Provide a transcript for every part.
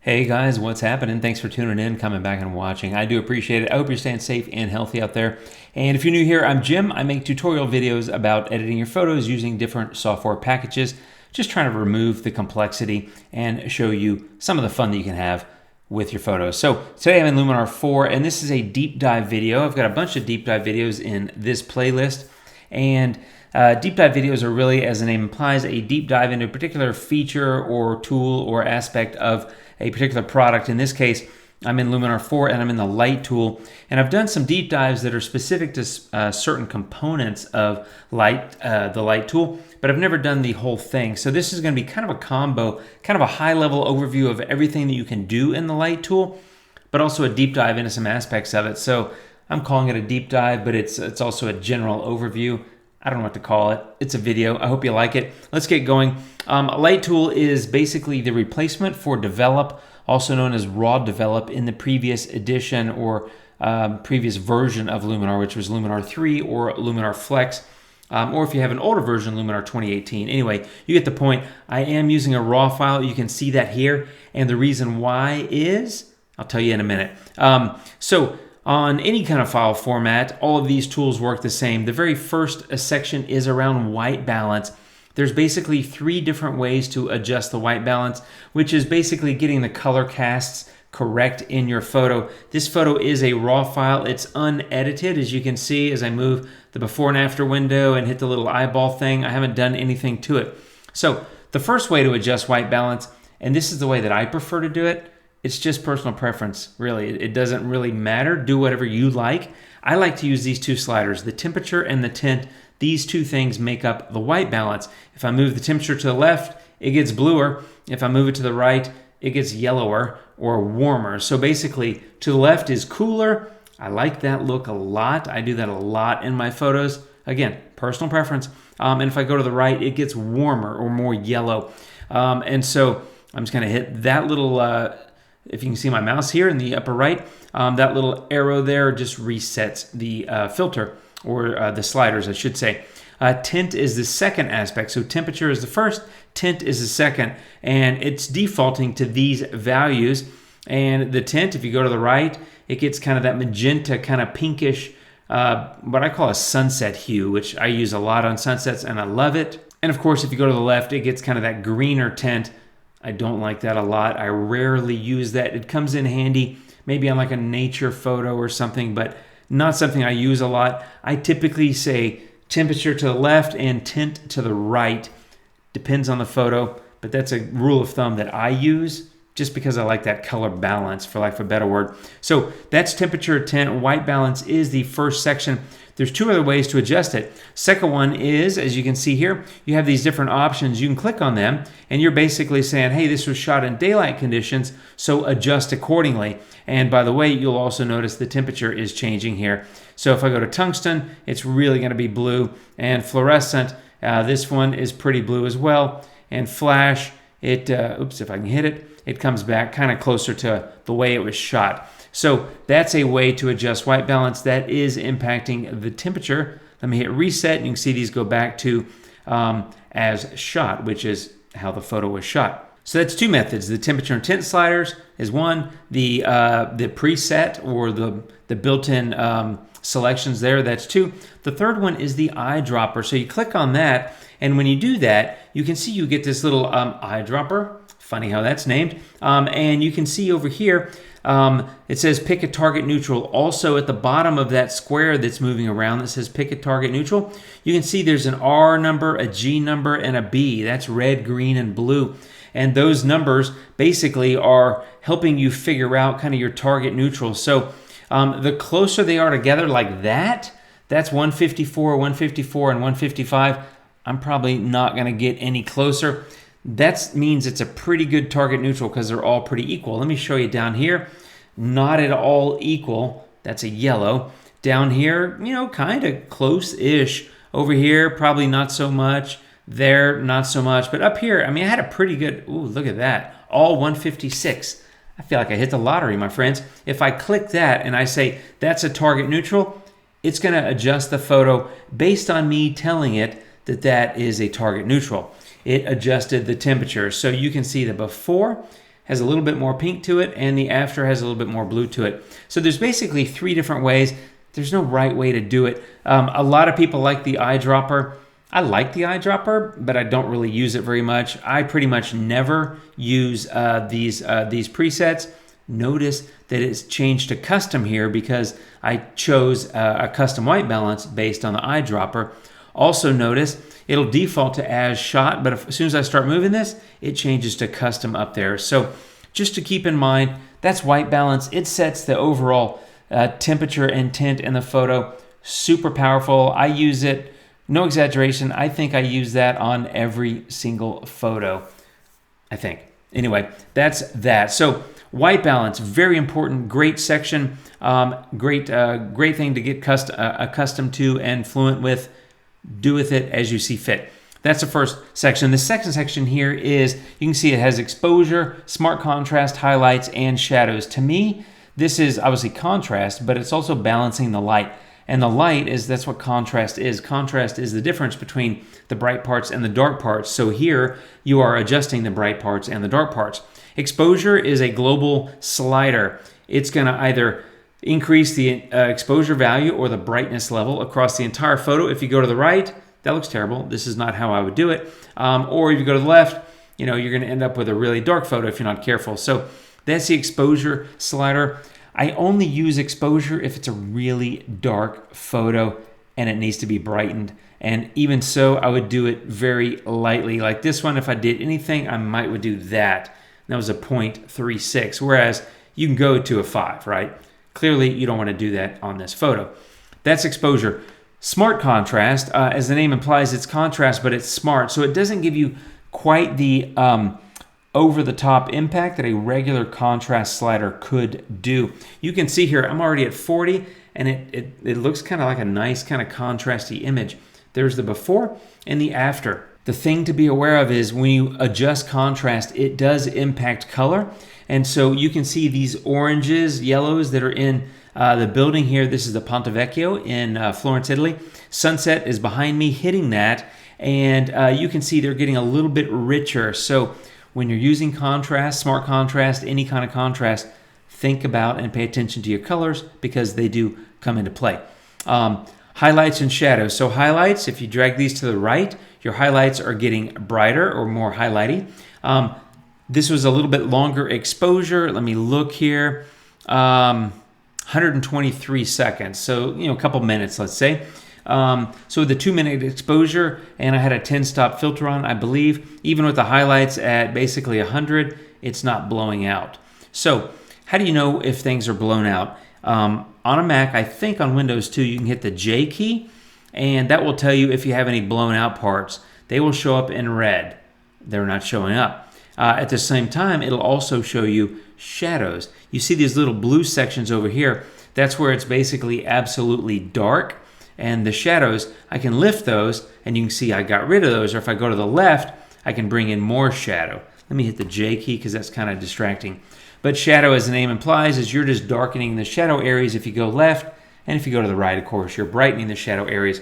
Hey guys, what's happening? Thanks for tuning in, coming back and watching. I do appreciate it. I hope you're staying safe and healthy out there. And if you're new here, I'm Jim. I make tutorial videos about editing your photos using different software packages, just trying to remove the complexity and show you some of the fun that you can have with your photos. So today I'm in Luminar 4, and this is a deep dive video. I've got a bunch of deep dive videos in this playlist, and deep dive videos are really, as the name implies, a deep dive into a particular feature or tool or aspect of a particular product. In this case, I'm in Luminar 4 and I'm in the light tool, and I've done some deep dives that are specific to certain components of the light tool, but I've never done the whole thing. So this is going to be kind of a combo, kind of a high level overview of everything that you can do in the light tool, but also a deep dive into some aspects of it. So I'm calling it a deep dive, but it's also a general overview. I don't know what to call it. It's a video. I hope you like it. Let's get going. Light tool is basically the replacement for develop, also known as raw develop in the previous edition or previous version of Luminar, which was Luminar 3 or Luminar Flex, or if you have an older version, Luminar 2018. Anyway, you get the point. I am using a raw file. You can see that here, and the reason why is, I'll tell you in a minute. So on any kind of file format, all of these tools work the same. The very first section is around white balance. There's basically 3 different ways to adjust the white balance, which is basically getting the color casts correct in your photo. This photo is a raw file. It's unedited, as you can see as I move the before and after window and hit the little eyeball thing. I haven't done anything to it. So the first way to adjust white balance, and this is the way that I prefer to do it, it's just personal preference, really. It doesn't really matter. Do whatever you like. I like to use these 2 sliders, the temperature and the tint. These 2 things make up the white balance. If I move the temperature to the left, it gets bluer. If I move it to the right, it gets yellower or warmer. So basically, to the left is cooler. I like that look a lot. I do that a lot in my photos. Again, personal preference. And if I go to the right, it gets warmer or more yellow. And so I'm just going to hit that little... if you can see my mouse here in the upper right, that little arrow there just resets the filter, or the sliders, I should say. Tint is the second aspect. So temperature is the first, tint is the second, and it's defaulting to these values. And the tint, if you go to the right, it gets kind of that magenta, kind of pinkish, what I call a sunset hue, which I use a lot on sunsets, and I love it. And of course, if you go to the left, it gets kind of that greener tint. I don't like that a lot. I rarely use that. It comes in handy maybe on like a nature photo or something, but not something I use a lot. I typically say temperature to the left and tint to the right. Depends on the photo, but that's a rule of thumb that I use just because I like that color balance, for lack of a better word. So that's temperature, tint. White balance is the first section. There's 2 other ways to adjust it. Second one is, as you can see here, you have these different options. You can click on them, and you're basically saying, hey, this was shot in daylight conditions, so adjust accordingly. And by the way, you'll also notice the temperature is changing here. So if I go to tungsten, it's really going to be blue. And fluorescent, this one is pretty blue as well. And flash, if I can hit it, it comes back kind of closer to the way it was shot. So that's a way to adjust white balance that is impacting the temperature. Let me hit reset, and you can see these go back to as shot, which is how the photo was shot. So that's 2 methods. The temperature and tint sliders is one. The preset or the built-in selections there, that's 2. The third one is the eyedropper. So you click on that, and when you do that, you can see you get this little eyedropper. Funny how that's named. And you can see over here, it says pick a target neutral. Also at the bottom of that square that's moving around that says pick a target neutral, you can see there's an R number, a G number, and a B. That's red, green, and blue. And those numbers basically are helping you figure out kind of your target neutral. So the closer they are together like that, that's 154, 154, and 155. I'm probably not going to get any closer. That means it's a pretty good target neutral because they're all pretty equal. Let me show you down here. Not at all equal. That's a yellow. Down here, kind of close-ish. Over here, probably not so much. There, not so much. But up here, I had a pretty good, ooh, look at that. All 156. I feel like I hit the lottery, my friends. If I click that and I say, that's a target neutral, it's going to adjust the photo based on me telling it that that is a target neutral. It adjusted the temperature. So you can see the before has a little bit more pink to it, and the after has a little bit more blue to it. So there's basically 3 different ways. There's no right way to do it. A lot of people like the eyedropper. I like the eyedropper, but I don't really use it very much. I pretty much never use these presets. Notice that it's changed to custom here because I chose a custom white balance based on the eyedropper. Also notice it'll default to as shot, but as soon as I start moving this, it changes to custom up there. So just to keep in mind, that's white balance. It sets the overall temperature and tint in the photo. Super powerful. I use it, no exaggeration. I think I use that on every single photo, I think. Anyway, that's that. So white balance, very important, great section, great thing to get accustomed to and fluent with. Do with it as you see fit. That's the first section. The second section here is, you can see it has exposure, smart contrast, highlights, and shadows. To me, this is obviously contrast, but it's also balancing the light. And the light that's what contrast is. Contrast is the difference between the bright parts and the dark parts. So here you are adjusting the bright parts and the dark parts. Exposure is a global slider. It's going to either increase the exposure value or the brightness level across the entire photo. If you go to the right, that looks terrible. This is not how I would do it. Or if you go to the left, you're going to end up with a really dark photo if you're not careful. So that's the exposure slider. I only use exposure if it's a really dark photo and it needs to be brightened. And even so, I would do it very lightly. Like this one, if I did anything, I would do that. That was a 0.36, whereas you can go to a 5, right? Clearly, you don't want to do that on this photo. That's exposure. Smart contrast, as the name implies, it's contrast, but it's smart. So it doesn't give you quite the over-the-top impact that a regular contrast slider could do. You can see here, I'm already at 40, and it looks kind of like a nice kind of contrasty image. There's the before and the after. The thing to be aware of is when you adjust contrast, it does impact color. And so you can see these oranges, yellows that are in the building here. This is the Ponte Vecchio in Florence, Italy. Sunset is behind me hitting that. And you can see they're getting a little bit richer. So when you're using contrast, smart contrast, any kind of contrast, think about and pay attention to your colors because they do come into play. Highlights and shadows. So highlights, if you drag these to the right, your highlights are getting brighter or more highlighty. This was a little bit longer exposure. Let me look here. 123 seconds. So, a couple minutes, let's say. So the 2-minute exposure, and I had a 10-stop filter on, I believe. Even with the highlights at basically 100, it's not blowing out. So how do you know if things are blown out? On a Mac, I think on Windows 2, you can hit the J key, and that will tell you if you have any blown out parts. They will show up in red. They're not showing up. At the same time, it'll also show you shadows. You see these little blue sections over here. That's where it's basically absolutely dark. And the shadows, I can lift those, and you can see I got rid of those. Or if I go to the left, I can bring in more shadow. Let me hit the J key because that's kind of distracting. But shadow, as the name implies, is you're just darkening the shadow areas if you go left. And if you go to the right, of course, you're brightening the shadow areas.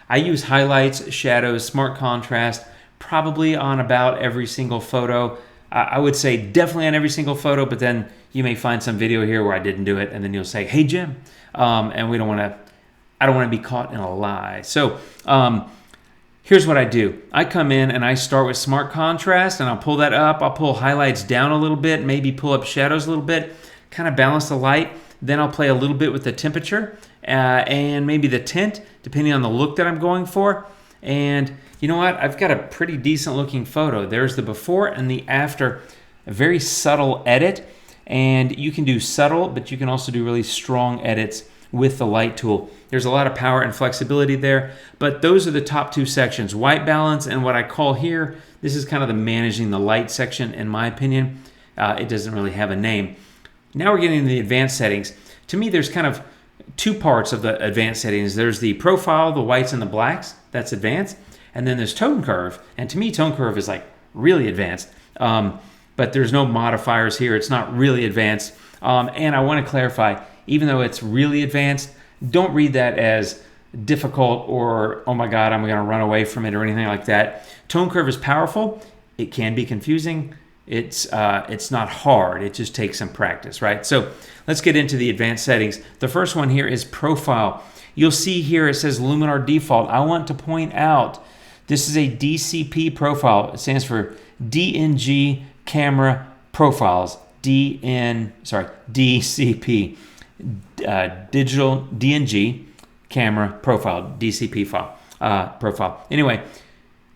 I use highlights, shadows, smart contrast, probably on about every single photo. I would say definitely on every single photo, but then you may find some video here where I didn't do it, and then you'll say, "Hey, Jim," and I don't want to be caught in a lie. So here's what I do. I come in and I start with smart contrast, and I'll pull that up. I'll pull highlights down a little bit, maybe pull up shadows a little bit, kind of balance the light. Then I'll play a little bit with the temperature and maybe the tint, depending on the look that I'm going for. And you know what? I've got a pretty decent looking photo. There's the before and the after. A very subtle edit. And you can do subtle, but you can also do really strong edits with the light tool. There's a lot of power and flexibility there. But those are the top 2 sections. White balance and what I call here, this is kind of the managing the light section in my opinion. It doesn't really have a name. Now we're getting into the advanced settings. To me, there's kind of 2 parts of the advanced settings. There's the profile, the whites and the blacks. That's advanced. And then there's tone curve. And to me, tone curve is like really advanced. But there's no modifiers here. It's not really advanced. And I want to clarify, even though it's really advanced, don't read that as difficult or, oh my God, I'm going to run away from it or anything like that. Tone curve is powerful. It can be confusing. it's not hard. It just takes some practice, right? So let's get into the advanced settings. The first one here is profile. You'll see here it says Luminar default. I want to point out this is a DCP profile. It stands for DNG camera profiles. DCP, digital DNG camera profile, DCP file, profile. Anyway,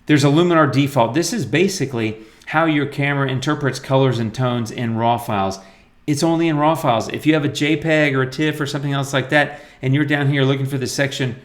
there's a Luminar default. This is basically how your camera interprets colors and tones in RAW files. It's only in RAW files. If you have a JPEG or a TIFF or something else like that, and you're down here looking for this section,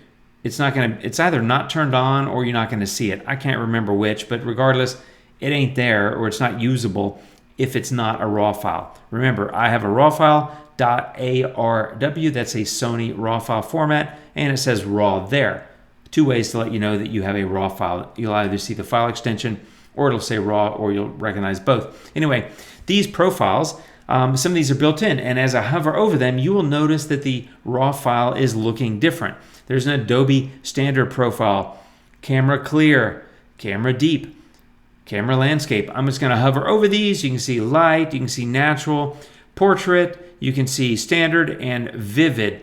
it's either not turned on or you're not going to see it. I can't remember which, but regardless, it ain't there or it's not usable if it's not a RAW file. Remember, I have a RAW file, .arw, that's a Sony RAW file format, and it says RAW there. 2 ways to let you know that you have a RAW file. You'll either see the file extension or it'll say RAW, or you'll recognize both. Anyway, these profiles, some of these are built in, and as I hover over them, you will notice that the RAW file is looking different. There's an Adobe standard profile, camera clear, camera deep, camera landscape. I'm just going to hover over these. You can see light, you can see natural, portrait, you can see standard and vivid.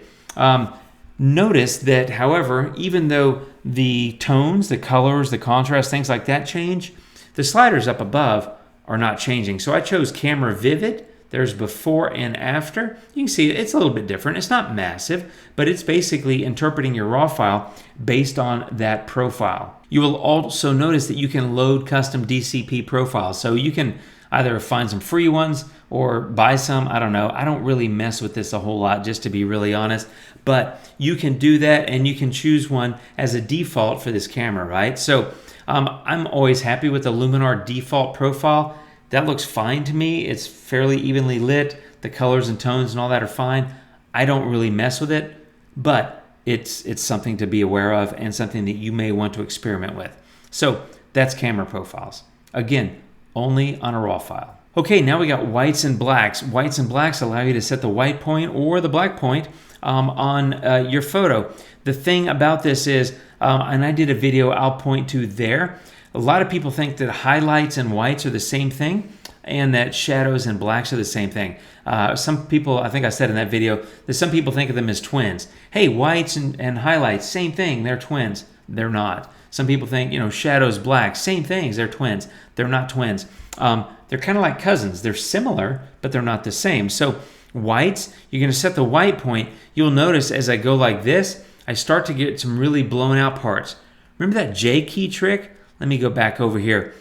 Notice that, however, even though the tones, the colors, the contrast, things like that change, the sliders up above are not changing. So I chose camera vivid. There's before and after. You can see it's a little bit different. It's not massive, but it's basically interpreting your RAW file based on that profile. You will also notice that you can load custom DCP profiles. So you can either find some free ones or buy some. I don't know. I don't really mess with this a whole lot, just to be really honest. But you can do that, and you can choose one as a default for this camera, right? So I'm always happy with the Luminar default profile. That looks fine to me. It's fairly evenly lit. The colors and tones and all that are fine. I don't really mess with it, but it's something to be aware of and something that you may want to experiment with. So that's camera profiles. Again, only on a RAW file. Okay, now we got whites and blacks. Whites and blacks allow you to set the white point or the black point on your photo. The thing about this is, and I did a video I'll point to there, a lot of people think that highlights and whites are the same thing and that shadows and blacks are the same thing. Some people, I think I said in that video, that some people think of them as twins. Hey, whites and highlights, same thing, they're twins. They're not. Some people think, shadows, blacks, same things, they're twins. They're not twins. They're kind of like cousins. They're similar, but they're not the same. So whites, you're going to set the white point. You'll notice as I go like this, I start to get some really blown out parts. Remember that J key trick? Let me go back over here.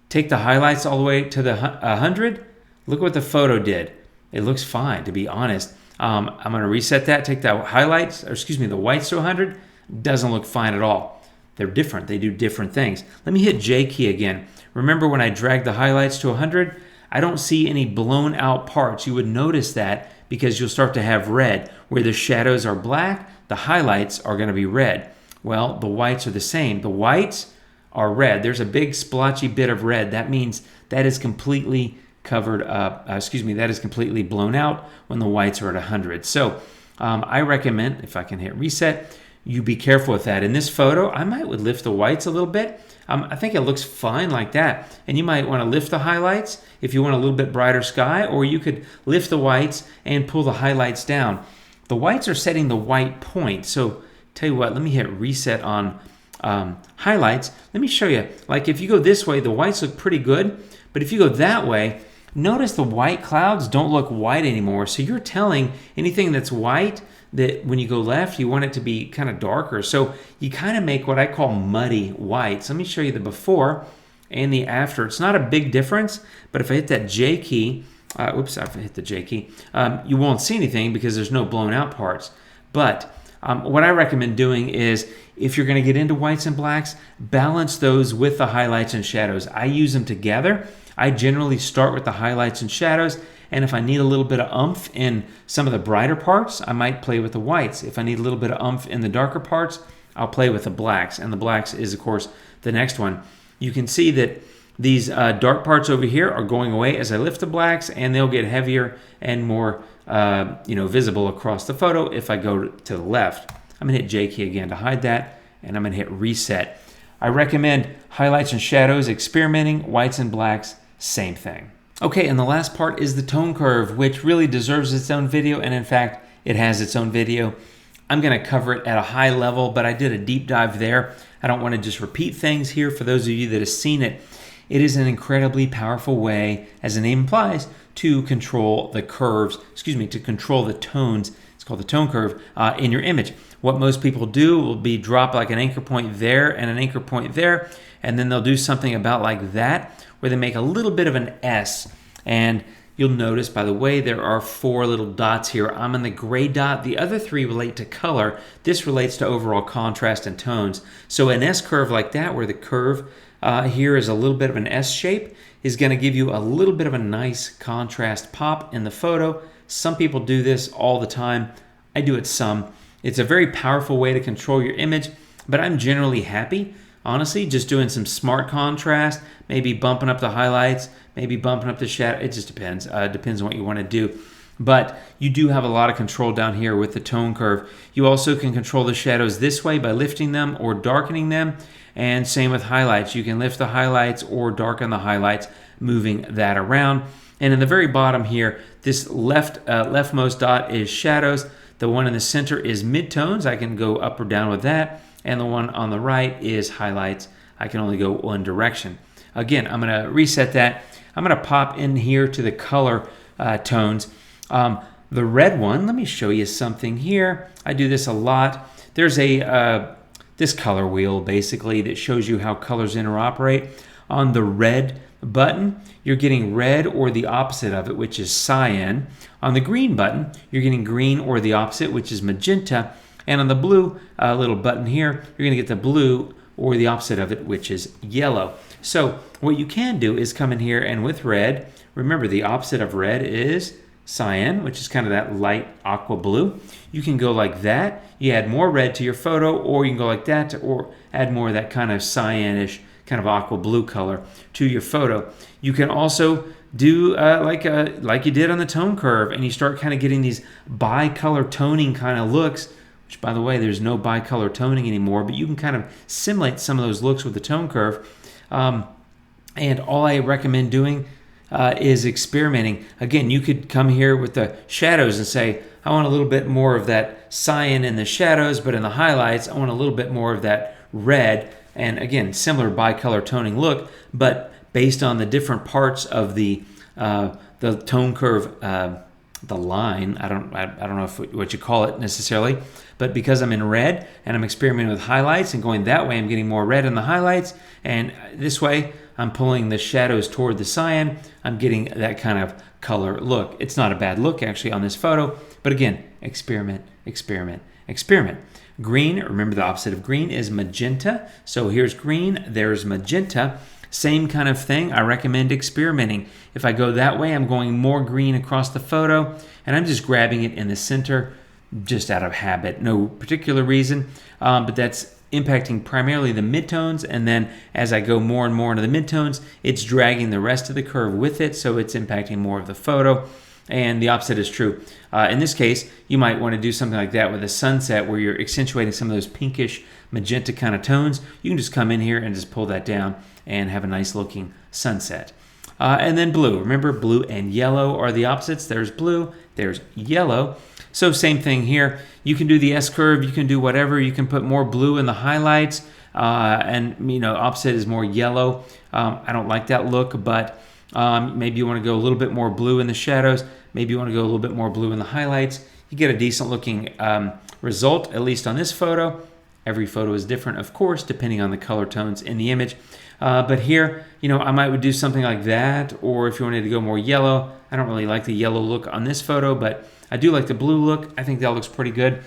Take the highlights all the way to the 100. Look what the photo did. It looks fine, to be honest. I'm going to reset that, take the the whites to 100. Doesn't look fine at all. They're different. They do different things. Let me hit J key again. Remember when I dragged the highlights to 100? I don't see any blown out parts. You would notice that because you'll start to have red. Where the shadows are black, the highlights are going to be red. Well, the whites are the same. The whites are red. There's a big splotchy bit of red. That means that is completely covered up, that is completely blown out when the whites are at 100. So I recommend, if I can hit reset, you be careful with that. In this photo, I would lift the whites a little bit. I think it looks fine like that. And you might want to lift the highlights if you want a little bit brighter sky, or you could lift the whites and pull the highlights down. The whites are setting the white point. So tell you what, let me hit reset on highlights. Let me show you. Like if you go this way, the whites look pretty good. But if you go that way, notice the white clouds don't look white anymore. So you're telling anything that's white that when you go left, you want it to be kind of darker. So you kind of make what I call muddy whites. Let me show you the before and the after. It's not a big difference, but if I hit that J key, oops, I hit the J key, you won't see anything because there's no blown out parts. But what I recommend doing is, if you're going to get into whites and blacks, balance those with the highlights and shadows. I use them together. I generally start with the highlights and shadows, and if I need a little bit of oomph in some of the brighter parts, I might play with the whites. If I need a little bit of oomph in the darker parts, I'll play with the blacks, and the blacks is, of course, the next one. You can see that these dark parts over here are going away as I lift the blacks, and they'll get heavier and more visible across the photo if I go to the left. I'm going to hit J key again to hide that, and I'm going to hit reset. I recommend highlights and shadows, experimenting, whites and blacks, same thing. Okay, and the last part is the tone curve, which really deserves its own video, and in fact, it has its own video. I'm going to cover it at a high level, but I did a deep dive there. I don't want to just repeat things here. For those of you that have seen it, it is an incredibly powerful way, as the name implies, to control the curves, to control the tones. It's called the tone curve in your image. What most people do will be drop like an anchor point there and an anchor point there, and then they'll do something about like that, where they make a little bit of an S. And you'll notice, by the way, there are 4 little dots here. I'm in the gray dot. The other 3 relate to color. This relates to overall contrast and tones. So an S curve like that, where the curve here is a little bit of an S shape, is going to give you a little bit of a nice contrast pop in the photo. Some people do this all the time. I do it some. It's a very powerful way to control your image, but I'm generally happy, honestly, just doing some smart contrast, maybe bumping up the highlights, maybe bumping up the shadow. It just depends. Depends on what you want to do. But you do have a lot of control down here with the tone curve. You also can control the shadows this way by lifting them or darkening them. And same with highlights. You can lift the highlights or darken the highlights, moving that around. And in the very bottom here, this leftmost dot is shadows. The one in the center is midtones. I can go up or down with that. And the one on the right is highlights. I can only go one direction. Again, I'm going to reset that. I'm going to pop in here to the color tones. The red one, let me show you something here. I do this a lot. There's this color wheel basically that shows you how colors interoperate. On the red button, you're getting red or the opposite of it, which is cyan. On the green button, you're getting green or the opposite, which is magenta. And on the blue little button here, you're going to get the blue or the opposite of it, which is yellow. So what you can do is come in here and with red, remember the opposite of red is cyan, which is kind of that light aqua blue. You can go like that. You add more red to your photo, or you can go like that, or add more of that kind of cyanish, kind of aqua blue color to your photo. You can also do like you did on the tone curve, and you start kind of getting these bicolor toning kind of looks, which by the way, there's no bicolor toning anymore, but you can kind of simulate some of those looks with the tone curve. And all I recommend doing is experimenting. Again, you could come here with the shadows and say, I want a little bit more of that cyan in the shadows, but in the highlights, I want a little bit more of that red. And again, similar bicolor toning look, but based on the different parts of the tone curve, the line. I don't know what you call it necessarily, but because I'm in red and I'm experimenting with highlights and going that way, I'm getting more red in the highlights, and this way I'm pulling the shadows toward the cyan. I'm getting that kind of color look. It's not a bad look actually on this photo, but again, experiment, experiment, experiment. Green, remember the opposite of green is magenta. So here's green, there's magenta. Same kind of thing. I recommend experimenting. If I go that way, I'm going more green across the photo, and I'm just grabbing it in the center just out of habit. No particular reason, but that's impacting primarily the midtones, and then as I go more and more into the midtones, it's dragging the rest of the curve with it, so it's impacting more of the photo. And the opposite is true. In this case, you might want to do something like that with a sunset where you're accentuating some of those pinkish magenta kind of tones. You can just come in here and just pull that down and have a nice looking sunset. And then blue. Remember, blue and yellow are the opposites. There's blue, there's yellow. So same thing here. You can do the S curve, you can do whatever. You can put more blue in the highlights, and opposite is more yellow. I don't like that look, but maybe you want to go a little bit more blue in the shadows. Maybe you want to go a little bit more blue in the highlights. You get a decent looking result, at least on this photo. Every photo is different, of course, depending on the color tones in the image. But here, I might do something like that, or if you wanted to go more yellow. I don't really like the yellow look on this photo, but I do like the blue look. I think that looks pretty good.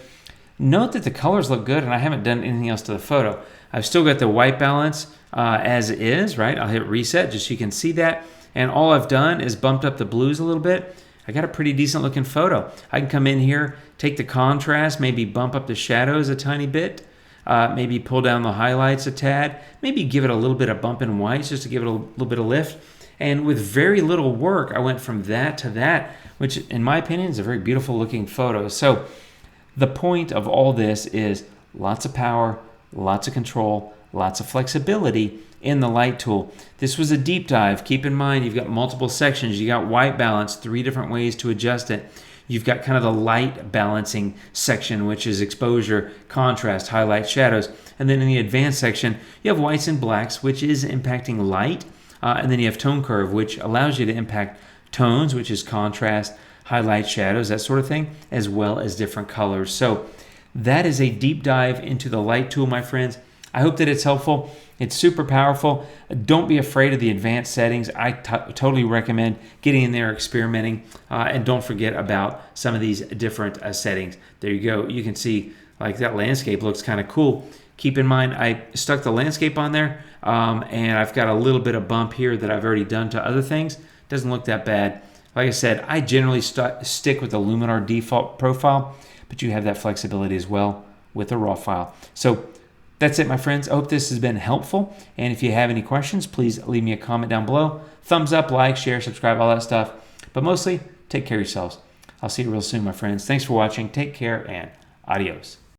Note that the colors look good, and I haven't done anything else to the photo. I've still got the white balance as is, right? I'll hit reset just so you can see that. And all I've done is bumped up the blues a little bit. I got a pretty decent looking photo. I can come in here, take the contrast, maybe bump up the shadows a tiny bit, maybe pull down the highlights a tad, maybe give it a little bit of bump in whites just to give it a little bit of lift. And with very little work, I went from that to that, which in my opinion is a very beautiful looking photo. So the point of all this is lots of power, lots of control, lots of flexibility in the light tool. This was a deep dive. Keep in mind, you've got multiple sections. You got white balance, 3 different ways to adjust it. You've got kind of the light balancing section, which is exposure, contrast, highlight, shadows. And then in the advanced section, you have whites and blacks, which is impacting light. And then you have tone curve, which allows you to impact tones, which is contrast, highlight, shadows, that sort of thing, as well as different colors. So that is a deep dive into the light tool, my friends. I hope that it's helpful. It's super powerful. Don't be afraid of the advanced settings. I totally recommend getting in there, experimenting, and don't forget about some of these different settings. There you go. You can see like that landscape looks kind of cool. Keep in mind, I stuck the landscape on there, and I've got a little bit of bump here that I've already done to other things. Doesn't look that bad. Like I said, I generally stick with the Luminar default profile, but you have that flexibility as well with the raw file. So that's it, my friends. I hope this has been helpful. And if you have any questions, please leave me a comment down below. Thumbs up, like, share, subscribe, all that stuff. But mostly, take care of yourselves. I'll see you real soon, my friends. Thanks for watching. Take care and adios.